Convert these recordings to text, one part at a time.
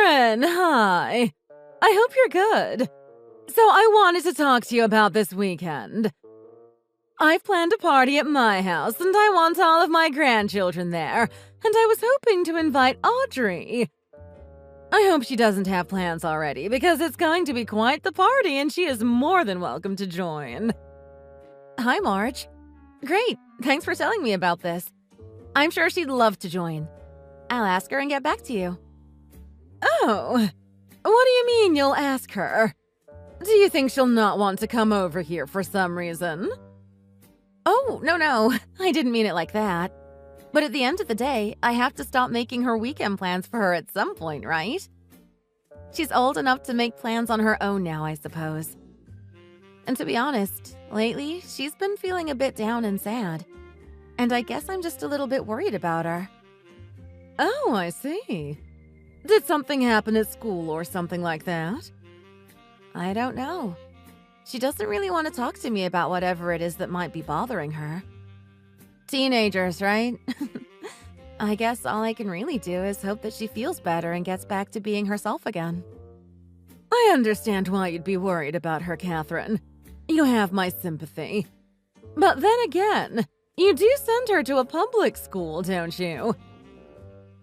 Catherine, hi. I hope you're good. So I wanted to talk to you about this weekend. I've planned a party at my house, and I want all of my grandchildren there, and I was hoping to invite Audrey. I hope she doesn't have plans already, because it's going to be quite the party, and she is more than welcome to join. Hi, Marge. Great, thanks for telling me about this. I'm sure she'd love to join. I'll ask her and get back to you. Oh, what do you mean you'll ask her? Do you think she'll not want to come over here for some reason? Oh, no, I didn't mean it like that. But at the end of the day, I have to stop making her weekend plans for her at some point, right? She's old enough to make plans on her own now, I suppose. And to be honest, lately, she's been feeling a bit down and sad. And I guess I'm just a little bit worried about her. Oh, I see. Did something happen at school or something like that? I don't know. She doesn't really want to talk to me about whatever it is that might be bothering her. Teenagers, right? I guess all I can really do is hope that she feels better and gets back to being herself again. I understand why you'd be worried about her, Catherine. You have my sympathy. But then again, you do send her to a public school, don't you?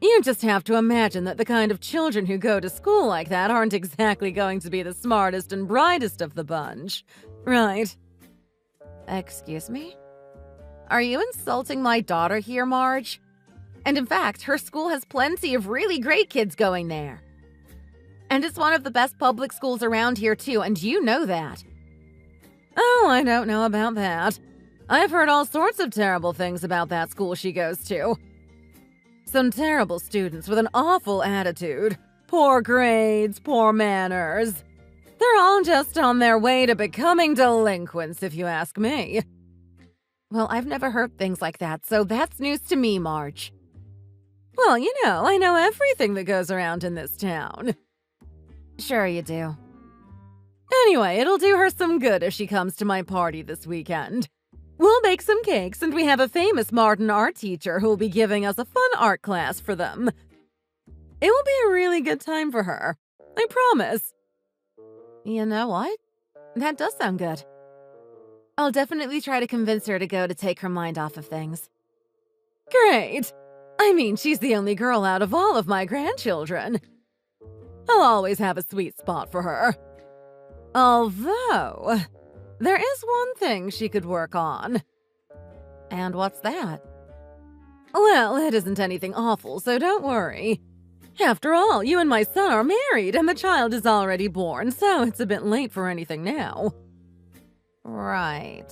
You just have to imagine that the kind of children who go to school like that aren't exactly going to be the smartest and brightest of the bunch, right? Excuse me? Are you insulting my daughter here, Marge? And in fact, her school has plenty of really great kids going there. And it's one of the best public schools around here too, and you know that. Oh, I don't know about that. I've heard all sorts of terrible things about that school she goes to. Some terrible students with an awful attitude, poor grades, poor manners. They're all just on their way to becoming delinquents, if you ask me. Well, I've never heard things like that, so that's news to me, Marge. Well, you know, I know everything that goes around in this town. Sure you do. Anyway, it'll do her some good if she comes to my party this weekend. We'll bake some cakes, and we have a famous modern art teacher who'll be giving us a fun art class for them. It will be a really good time for her. I promise. You know what? That does sound good. I'll definitely try to convince her to go to take her mind off of things. Great! I mean, she's the only girl out of all of my grandchildren. I'll always have a sweet spot for her. Although, there is one thing she could work on. And what's that? Well, it isn't anything awful, so don't worry. After all, you and my son are married, and the child is already born, so it's a bit late for anything now. Right.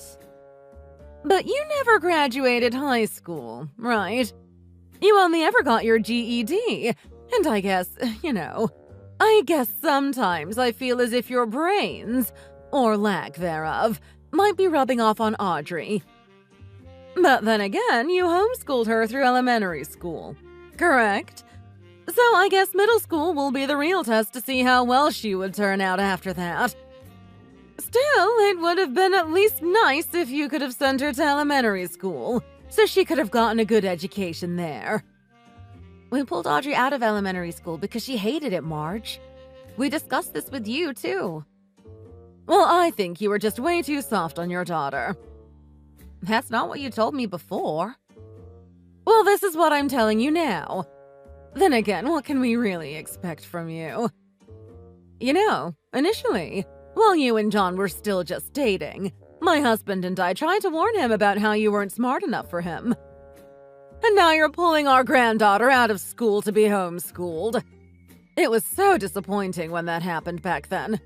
But you never graduated high school, right? You only ever got your GED, and I guess, I guess sometimes I feel as if your brains, or lack thereof, might be rubbing off on Audrey. But then again, you homeschooled her through elementary school, correct? So I guess middle school will be the real test to see how well she would turn out after that. Still, it would have been at least nice if you could have sent her to elementary school, so she could have gotten a good education there. We pulled Audrey out of elementary school because she hated it, Marge. We discussed this with you, too. Well, I think you were just way too soft on your daughter. That's not what you told me before. Well, this is what I'm telling you now. Then again, what can we really expect from you? Initially, while you and John were still just dating, my husband and I tried to warn him about how you weren't smart enough for him. And now you're pulling our granddaughter out of school to be homeschooled. It was so disappointing when that happened back then.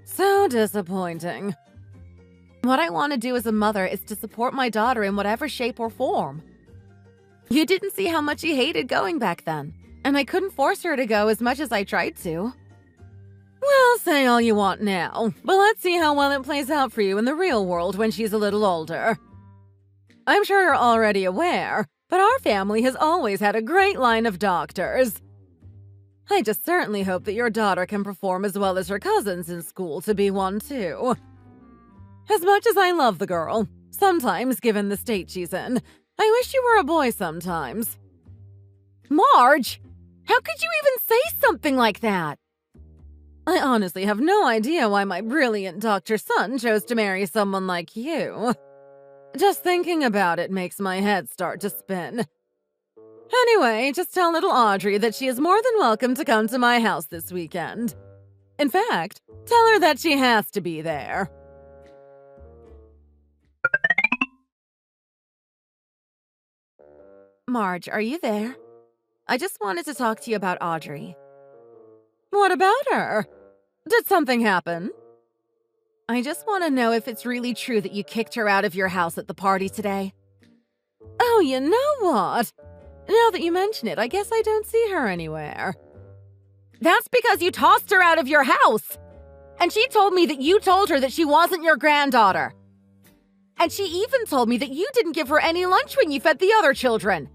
So disappointing. What I want to do as a mother is to support my daughter in whatever shape or form. You didn't see how much she hated going back then, and I couldn't force her to go as much as I tried to. Well, say all you want now, but let's see how well it plays out for you in the real world when she's a little older. I'm sure you're already aware, but our family has always had a great line of doctors. I just certainly hope that your daughter can perform as well as her cousins in school to be one too. As much as I love the girl, sometimes given the state she's in, I wish you were a boy sometimes. Marge! How could you even say something like that? I honestly have no idea why my brilliant doctor son chose to marry someone like you. Just thinking about it makes my head start to spin. Anyway, just tell little Audrey that she is more than welcome to come to my house this weekend. In fact, tell her that she has to be there. Marge, are you there? I just wanted to talk to you about Audrey. What about her? Did something happen? I just want to know if it's really true that you kicked her out of your house at the party today. Oh, you know what? Now that you mention it, I guess I don't see her anywhere. That's because you tossed her out of your house! And she told me that you told her that she wasn't your granddaughter. And she even told me that you didn't give her any lunch when you fed the other children.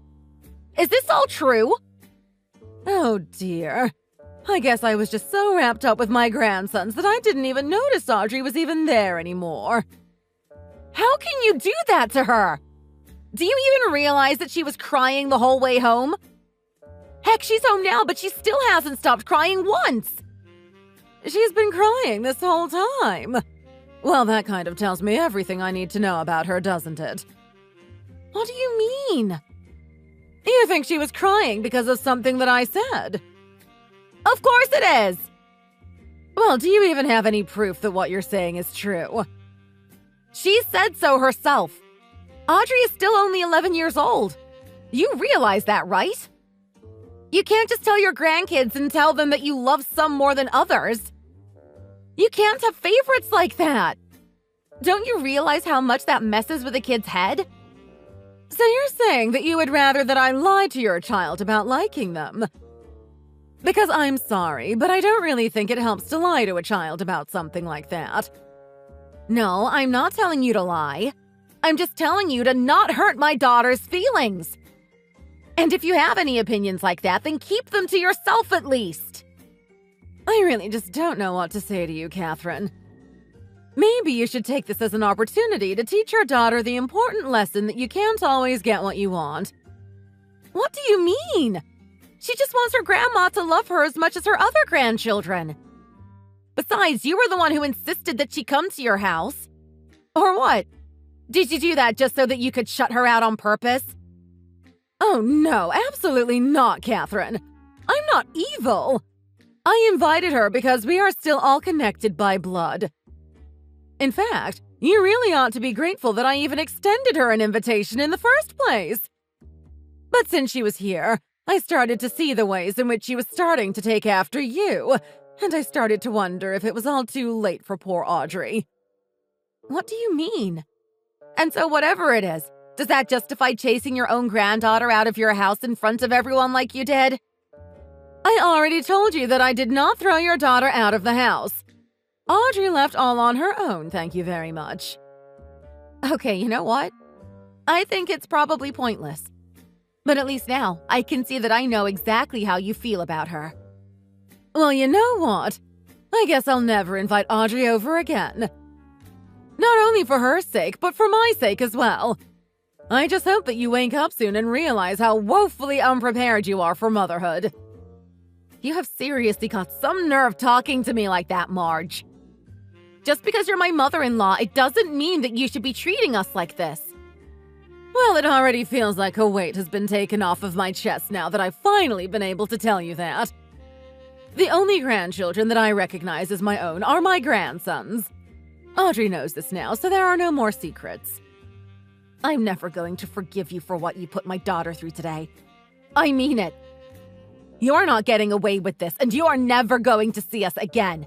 Is this all true? Oh dear. I guess I was just so wrapped up with my grandsons that I didn't even notice Audrey was even there anymore. How can you do that to her? Do you even realize that she was crying the whole way home? Heck, she's home now, but she still hasn't stopped crying once. She's been crying this whole time. Well, that kind of tells me everything I need to know about her, doesn't it? What do you mean? You think she was crying because of something that I said? Of course it is! Well, do you even have any proof that what you're saying is true? She said so herself. Audrey is still only 11 years old. You realize that, right? You can't just tell your grandkids and tell them that you love some more than others. You can't have favorites like that. Don't you realize how much that messes with a kid's head? So you're saying that you would rather that I lie to your child about liking them? Because I'm sorry, but I don't really think it helps to lie to a child about something like that. No, I'm not telling you to lie. I'm just telling you to not hurt my daughter's feelings. And if you have any opinions like that, then keep them to yourself at least. I really just don't know what to say to you, Catherine. Maybe you should take this as an opportunity to teach your daughter the important lesson that you can't always get what you want. What do you mean? She just wants her grandma to love her as much as her other grandchildren. Besides, you were the one who insisted that she come to your house. Or what? Did you do that just so that you could shut her out on purpose? Oh no, absolutely not, Catherine. I'm not evil. I invited her because we are still all connected by blood. In fact, you really ought to be grateful that I even extended her an invitation in the first place. But since she was here, I started to see the ways in which she was starting to take after you, and I started to wonder if it was all too late for poor Audrey. What do you mean? And so whatever it is, does that justify chasing your own granddaughter out of your house in front of everyone like you did? I already told you that I did not throw your daughter out of the house. Audrey left all on her own, thank you very much. Okay, you know what? I think it's probably pointless. But at least now, I can see that I know exactly how you feel about her. Well, you know what? I guess I'll never invite Audrey over again. Not only for her sake, but for my sake as well. I just hope that you wake up soon and realize how woefully unprepared you are for motherhood. You have seriously got some nerve talking to me like that, Marge. Just because you're my mother-in-law, it doesn't mean that you should be treating us like this. Well, it already feels like a weight has been taken off of my chest now that I've finally been able to tell you that. The only grandchildren that I recognize as my own are my grandsons. Audrey knows this now, so there are no more secrets. I'm never going to forgive you for what you put my daughter through today. I mean it. You're not getting away with this, and you are never going to see us again.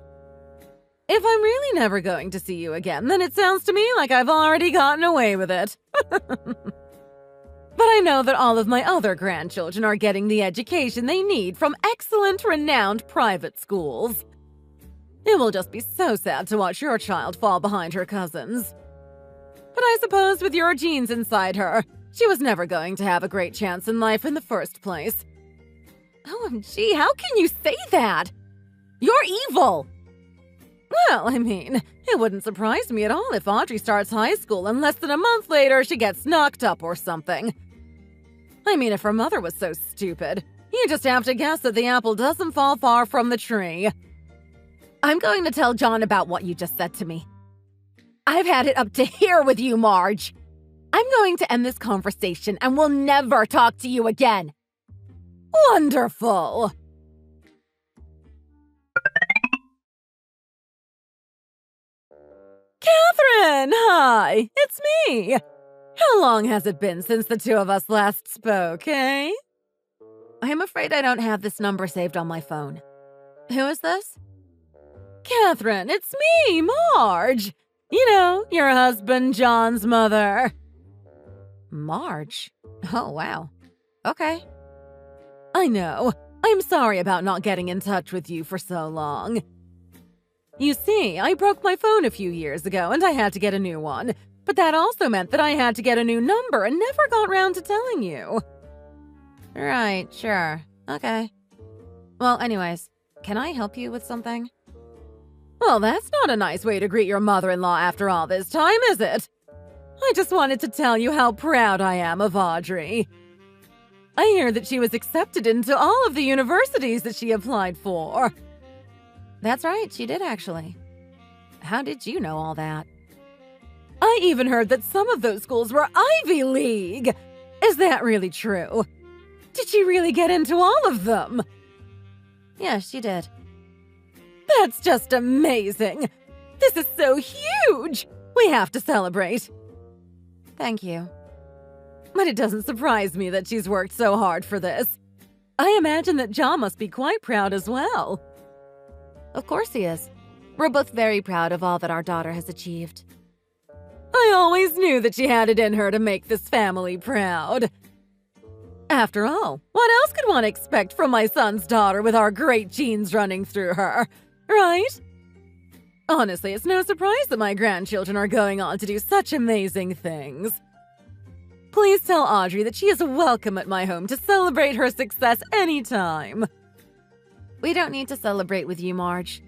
If I'm really never going to see you again, then it sounds to me like I've already gotten away with it. But I know that all of my other grandchildren are getting the education they need from excellent, renowned private schools. It will just be so sad to watch your child fall behind her cousins. But I suppose with your genes inside her, she was never going to have a great chance in life in the first place. OMG, how can you say that? You're evil! Well, I mean, it wouldn't surprise me at all if Audrey starts high school and less than a month later she gets knocked up or something. I mean, if her mother was so stupid, you You just have to guess that the apple doesn't fall far from the tree. I'm going to tell John about what you just said to me. I've had it up to here with you, Marge. I'm going to end this conversation and will never talk to you again. Wonderful. Catherine, hi, it's me. How long has it been since the two of us last spoke, eh? I am afraid I don't have this number saved on my phone. Who is this? Catherine, it's me, Marge. You know, your husband John's mother. Marge? Oh, wow. Okay. I know. I'm sorry about not getting in touch with you for so long. You see, I broke my phone a few years ago and I had to get a new one. But that also meant that I had to get a new number and never got round to telling you. Right, sure. Okay. Well, anyways, can I help you with something? Well, that's not a nice way to greet your mother-in-law after all this time, is it? I just wanted to tell you how proud I am of Audrey. I hear that she was accepted into all of the universities that she applied for. That's right, she did actually. How did you know all that? I even heard that some of those schools were Ivy League. Is that really true? Did she really get into all of them? Yes, she did. That's just amazing. This is so huge. We have to celebrate. Thank you. But it doesn't surprise me that she's worked so hard for this. I imagine that John must be quite proud as well. Of course he is. We're both very proud of all that our daughter has achieved. I always knew that she had it in her to make this family proud. After all, what else could one expect from my son's daughter with our great genes running through her, right? Honestly, it's no surprise that my grandchildren are going on to do such amazing things. Please tell Audrey that she is welcome at my home to celebrate her success anytime. We don't need to celebrate with you, Marge,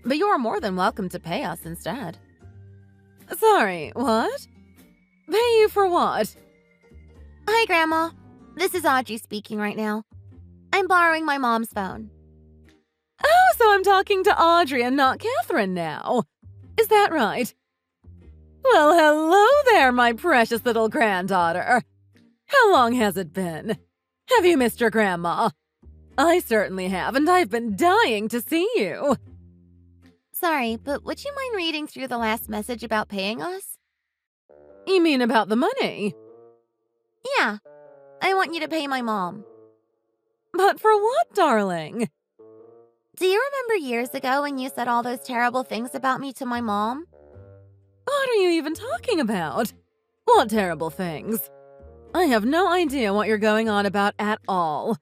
but you are more than welcome to pay us instead. Sorry, what? Pay you for what? Hi, Grandma. This is Audrey speaking right now. I'm borrowing my mom's phone. Oh, so I'm talking to Audrey and not Catherine now. Is that right? Well, hello there, my precious little granddaughter. How long has it been? Have you missed your grandma? I certainly have, and I've been dying to see you. Sorry, but would you mind reading through the last message about paying us? You mean about the money? Yeah. I want you to pay my mom. But for what, darling? Do you remember years ago when you said all those terrible things about me to my mom? What are you even talking about? What terrible things? I have no idea what you're going on about at all.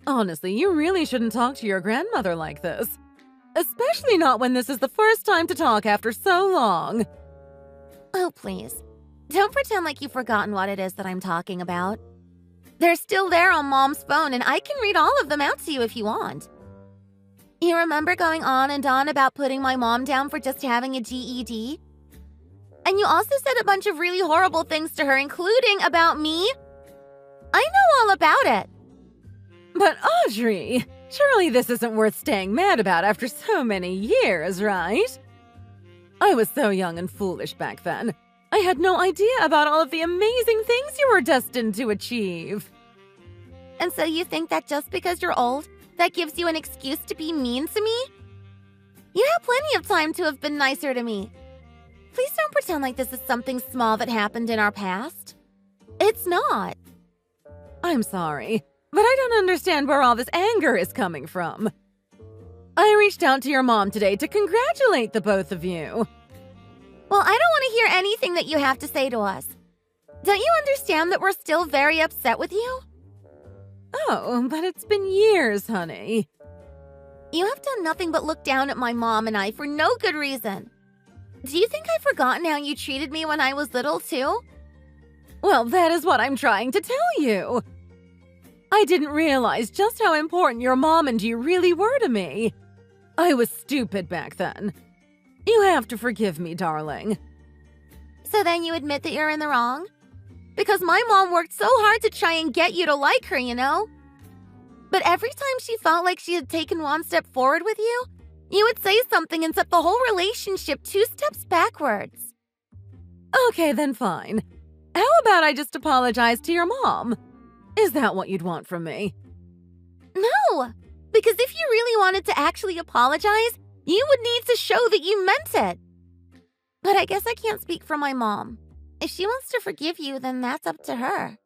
Honestly, you really shouldn't talk to your grandmother like this. Especially not when this is the first time to talk after so long. Oh, please. Don't pretend like you've forgotten what it is that I'm talking about. They're still there on Mom's phone, and I can read all of them out to you if you want. You remember going on and on about putting my mom down for just having a GED? And you also said a bunch of really horrible things to her, including about me. I know all about it. But Audrey, surely this isn't worth staying mad about after so many years, right? I was so young and foolish back then. I had no idea about all of the amazing things you were destined to achieve. And so you think that just because you're old, that gives you an excuse to be mean to me? You have plenty of time to have been nicer to me. Please don't pretend like this is something small that happened in our past. It's not. I'm sorry, but I don't understand where all this anger is coming from. I reached out to your mom today to congratulate the both of you. Well, I don't want to hear anything that you have to say to us. Don't you understand that we're still very upset with you? Oh, but it's been years, honey. You have done nothing but look down at my mom and I for no good reason. Do you think I've forgotten how you treated me when I was little, too? Well, that is what I'm trying to tell you. I didn't realize just how important your mom and you really were to me. I was stupid back then. You have to forgive me, darling. So then you admit that you're in the wrong? Because my mom worked so hard to try and get you to like her, you know? But every time she felt like she had taken one step forward with you, you would say something and set the whole relationship 2 steps backwards. Okay, then fine. How about I just apologize to your mom? Is that what you'd want from me? No, because if you really wanted to actually apologize, you would need to show that you meant it. But I guess I can't speak for my mom. If she wants to forgive you, then that's up to her.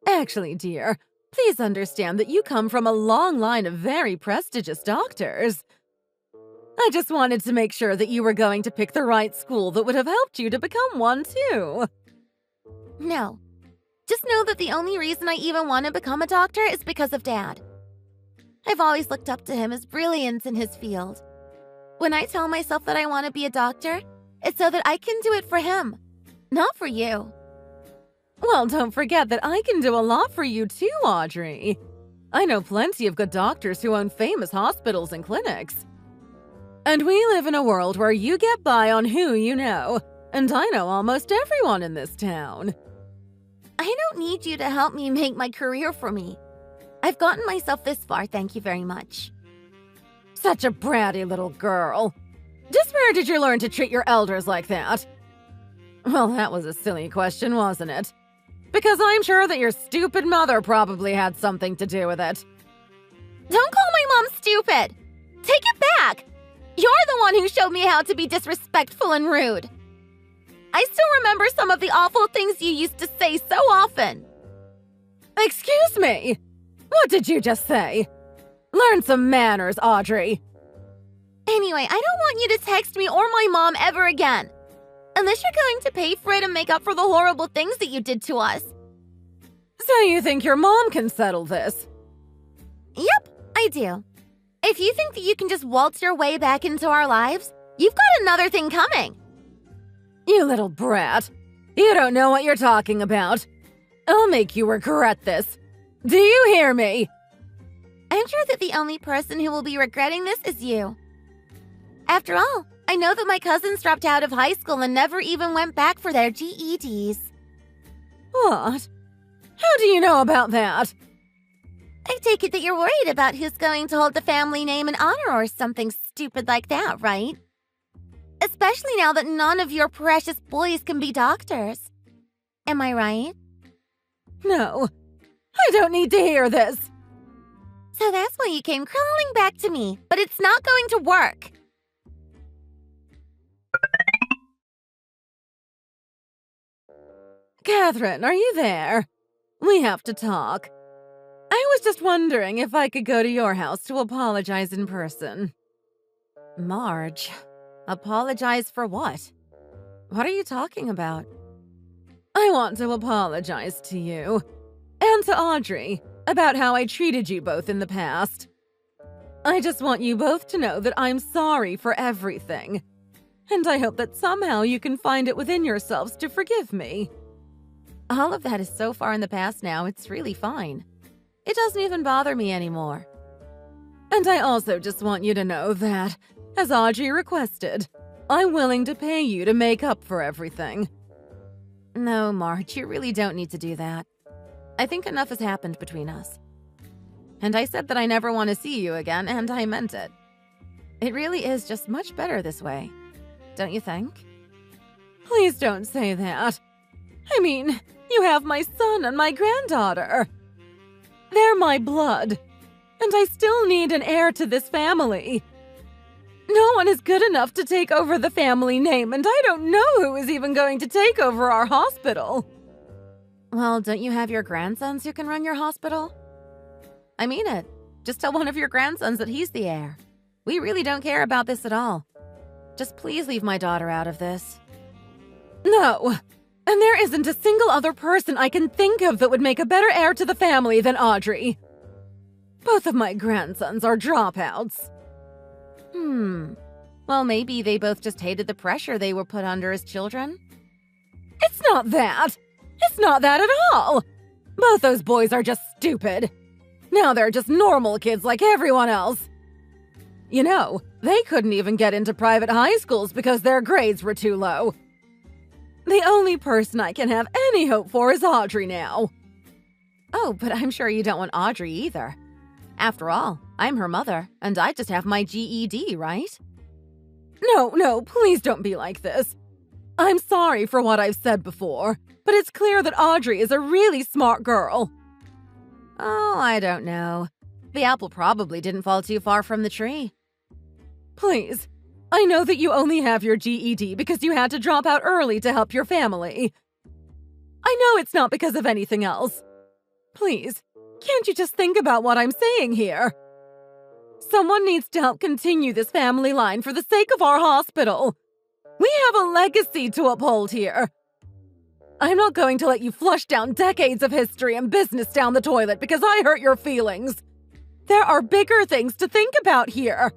Actually, dear, please understand that you come from a long line of very prestigious doctors. I just wanted to make sure that you were going to pick the right school that would have helped you to become one too. No. Just know that the only reason I even want to become a doctor is because of Dad. I've always looked up to him as brilliant in his field. When I tell myself that I want to be a doctor, it's so that I can do it for him, not for you. Well, don't forget that I can do a lot for you too, Audrey. I know plenty of good doctors who own famous hospitals and clinics. And we live in a world where you get by on who you know, and I know almost everyone in this town. I don't need you to help me make my career for me. I've gotten myself this far, thank you very much. Such a bratty little girl. Just where did you learn to treat your elders like that? Well, that was a silly question, wasn't it? Because I'm sure that your stupid mother probably had something to do with it. Don't call my mom stupid! Take it back! You're the one who showed me how to be disrespectful and rude. I still remember some of the awful things you used to say so often. Excuse me? What did you just say? Learn some manners, Audrey. Anyway, I don't want you to text me or my mom ever again. Unless you're going to pay for it and make up for the horrible things that you did to us. So you think your mom can settle this? Yep, I do. If you think that you can just waltz your way back into our lives, you've got another thing coming. You little brat. You don't know what you're talking about. I'll make you regret this. Do you hear me? I'm sure that the only person who will be regretting this is you. After all, I know that my cousins dropped out of high school and never even went back for their GEDs. What? How do you know about that? I take it that you're worried about who's going to hold the family name and honor or something stupid like that, right? Especially now that none of your precious boys can be doctors. Am I right? No, I don't need to hear this. So that's why you came crawling back to me, but it's not going to work. Catherine, are you there? We have to talk. I was just wondering if I could go to your house to apologize in person. Marge, apologize for what? What are you talking about? I want to apologize to you and to Audrey about how I treated you both in the past. I just want you both to know that I'm sorry for everything, and I hope that somehow you can find it within yourselves to forgive me. All of that is so far in the past now, it's really fine. It doesn't even bother me anymore. And I also just want you to know that, as Audrey requested, I'm willing to pay you to make up for everything. No, Marge, you really don't need to do that. I think enough has happened between us. And I said that I never want to see you again, and I meant it. It really is just much better this way, don't you think? Please don't say that. I mean, you have my son and my granddaughter. They're my blood, and I still need an heir to this family. No one is good enough to take over the family name, and I don't know who is even going to take over our hospital. Well, don't you have your grandsons who can run your hospital? I mean it. Just tell one of your grandsons that he's the heir. We really don't care about this at all. Just please leave my daughter out of this. No, and there isn't a single other person I can think of that would make a better heir to the family than Audrey. Both of my grandsons are dropouts. Well, maybe they both just hated the pressure they were put under as children. It's not that. It's not that at all. Both those boys are just stupid. Now they're just normal kids like everyone else. You know, they couldn't even get into private high schools because their grades were too low. The only person I can have any hope for is Audrey now. Oh, but I'm sure you don't want Audrey either. After all, I'm her mother, and I just have my GED, right? No, please don't be like this. I'm sorry for what I've said before, but it's clear that Audrey is a really smart girl. Oh, I don't know. The apple probably didn't fall too far from the tree. Please, I know that you only have your GED because you had to drop out early to help your family. I know it's not because of anything else. Please, can't you just think about what I'm saying here? Someone needs to help continue this family line for the sake of our hospital. We have a legacy to uphold here. I'm not going to let you flush down decades of history and business down the toilet because I hurt your feelings. There are bigger things to think about here.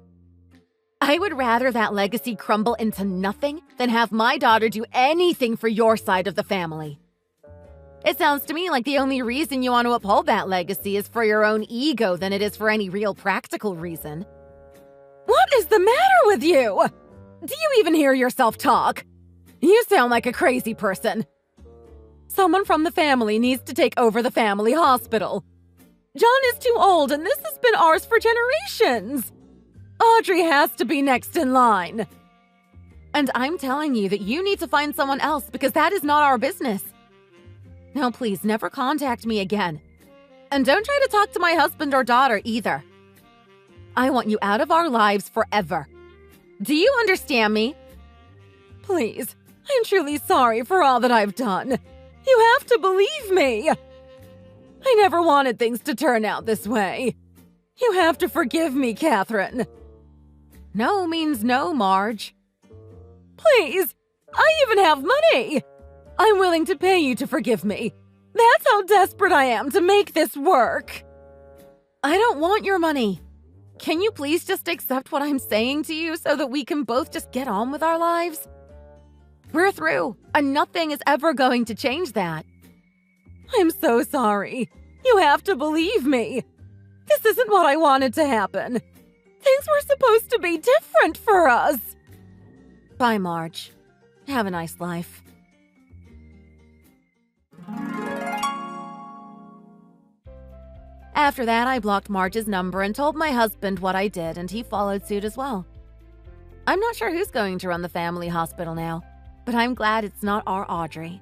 I would rather that legacy crumble into nothing than have my daughter do anything for your side of the family. It sounds to me like the only reason you want to uphold that legacy is for your own ego than it is for any real practical reason. What is the matter with you? Do you even hear yourself talk? You sound like a crazy person. Someone from the family needs to take over the family hospital. John is too old, and this has been ours for generations. Audrey has to be next in line. And I'm telling you that you need to find someone else because that is not our business. Now, please, never contact me again. And don't try to talk to my husband or daughter either. I want you out of our lives forever. Do you understand me? Please, I'm truly sorry for all that I've done. You have to believe me. I never wanted things to turn out this way. You have to forgive me, Catherine. No means no, Marge. Please, I even have money. I'm willing to pay you to forgive me. That's how desperate I am to make this work. I don't want your money. Can you please just accept what I'm saying to you so that we can both just get on with our lives? We're through, and nothing is ever going to change that. I'm so sorry. You have to believe me. This isn't what I wanted to happen. Things were supposed to be different for us. Bye, Marge. Have a nice life. After that, I blocked Marge's number and told my husband what I did, and he followed suit as well. I'm not sure who's going to run the family hospital now, but I'm glad it's not our Audrey.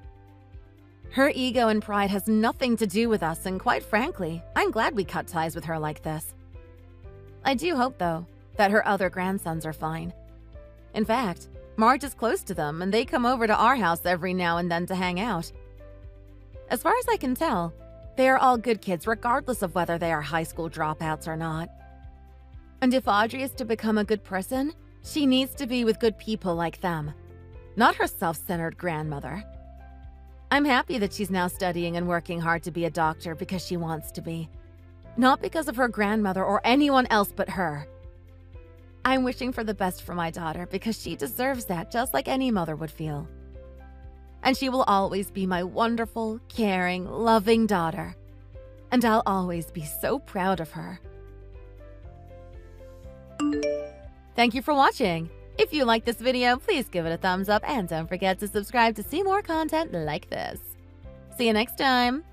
Her ego and pride has nothing to do with us, and quite frankly, I'm glad we cut ties with her like this. I do hope, though, that her other grandsons are fine. In fact, Marge is close to them, and they come over to our house every now and then to hang out. As far as I can tell, they are all good kids regardless of whether they are high school dropouts or not. And if Audrey is to become a good person, she needs to be with good people like them, not her self-centered grandmother. I'm happy that she's now studying and working hard to be a doctor because she wants to be, not because of her grandmother or anyone else but her. I'm wishing for the best for my daughter because she deserves that just like any mother would feel. And she will always be my wonderful, caring, loving daughter. And I'll always be so proud of her. Thank you for watching. If you liked this video, please give it a thumbs up and don't forget to subscribe to see more content like this. See you next time.